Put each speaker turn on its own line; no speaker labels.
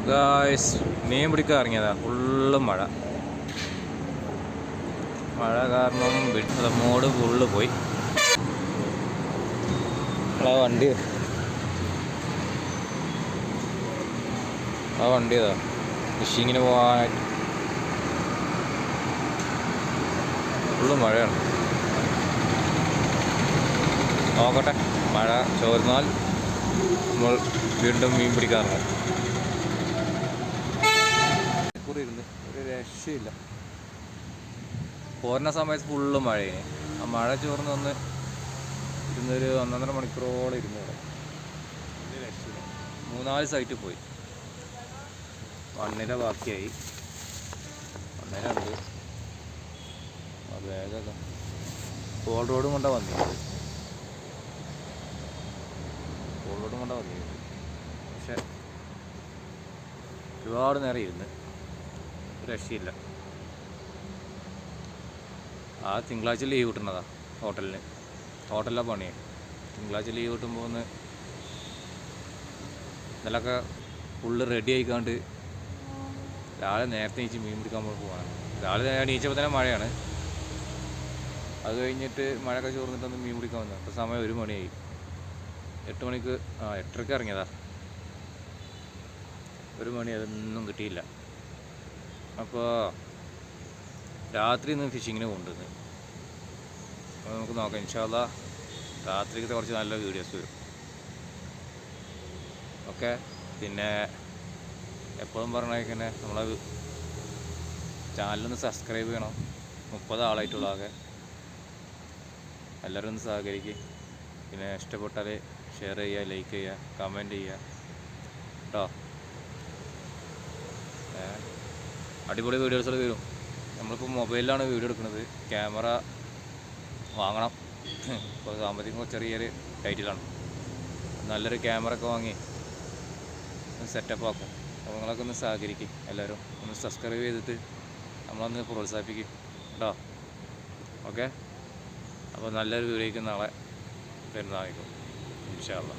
Guys മീൻ പിടിക്കാൻ ഇറങ്ങിയതാ. Full മഴ കാരണം മോഡ് ഫുള്ള് പോയി. വണ്ടി വണ്ടിയതാ ഫിഷിങ്ങിന് പോകാനായിട്ട്. ഫുള്ള് മഴയാണ്. നോക്കട്ടെ, മഴ ചോർന്നാൽ നമ്മൾ വീണ്ടും മീൻ പിടിക്കാറുണ്ട്. ഇരുന്ന് ഒരു രക്ഷയില്ല. പോരുന്ന സമയത്ത് ഫുള്ള് മഴയാണ്. ആ മഴ ചോർന്ന് വന്ന് ഇരുന്നൊരു 1.5 മണിക്കൂറോളം ഇരുന്നു. ഇവിടെ വലിയ രക്ഷയില്ല. 3-4 സൈറ്റ് പോയി. മണ്ണിര ബാക്കിയായി. മണ്ണിരുണ്ട്. വേഗം കോൾ റോഡും കൊണ്ടാണ് വന്നിരുന്നത്. പക്ഷെ ഒരുപാട് നേരം ഇരുന്ന് രക്ഷയില്ല. ആ തിങ്കളാഴ്ച ലീവ് കിട്ടുന്നതാ ഹോട്ടലിലെ പണിയാണ്. തിങ്കളാഴ്ച ലീവ് കിട്ടുമ്പോൾ ഒന്ന് ഇന്നലൊക്കെ ഫുള്ള് റെഡി ആയിക്കാണ്ട് രാവിലെ നേരത്തെ എണീച്ച് മീൻ പിടിക്കാൻ പോകാനാണ്. രാവിലെ എണീച്ചപ്പോൾ തന്നെ മഴയാണ്. അത് കഴിഞ്ഞിട്ട് മഴയൊക്കെ ചോർന്നിട്ടൊന്ന് മീൻ പിടിക്കാൻ വന്നത്. അപ്പോൾ സമയം 1 മണിയായി. 8 മണിക്ക് 8:30 ഇറങ്ങിയതാ. 1 മണി അതൊന്നും കിട്ടിയില്ല. അപ്പോൾ രാത്രി ഇന്ന് ഫിഷിങ്ങിന് കൊണ്ടുവന്ന്. അപ്പോൾ നമുക്ക് നോക്കാം. ഇൻഷാ അല്ലാ രാത്രിക്കത്തെ കുറച്ച് നല്ല വീഡിയോസ് വരും. ഓക്കെ. പിന്നെ എപ്പോഴും പറഞ്ഞേക്കന്നെ നമ്മളെ ചാനലൊന്ന് സബ്സ്ക്രൈബ് ചെയ്യണം. 30 ആളായിട്ടുള്ള ആകെ. എല്ലാവരും ഒന്ന് സഹകരിക്കുക. പിന്നെ ഇഷ്ടപ്പെട്ടാൽ ഷെയർ ചെയ്യുക, ലൈക്ക് ചെയ്യുക, കമൻറ്റ് ചെയ്യുക കേട്ടോ. അടിപൊളി വീഡിയോസുകൾ വരും. നമ്മളിപ്പോൾ മൊബൈലിലാണ് വീഡിയോ എടുക്കുന്നത്. ക്യാമറ വാങ്ങണം. ഇപ്പോൾ സാമ്പത്തികം ചെറിയൊരു ടൈറ്റിലാണ്. നല്ലൊരു ക്യാമറ ഒക്കെ വാങ്ങി സെറ്റപ്പ് ആക്കും. അപ്പോൾ നിങ്ങളൊക്കെ ഒന്ന് സഹകരിക്കും. എല്ലാവരും ഒന്ന് സബ്സ്ക്രൈബ് ചെയ്തിട്ട് നമ്മളൊന്ന് പ്രോത്സാഹിപ്പിക്കും കേട്ടോ. ഓക്കെ. അപ്പോൾ നല്ലൊരു വീഡിയോയ്ക്ക് നാളെ വരുന്നതായിരിക്കും ഇൻഷാ അല്ലാ.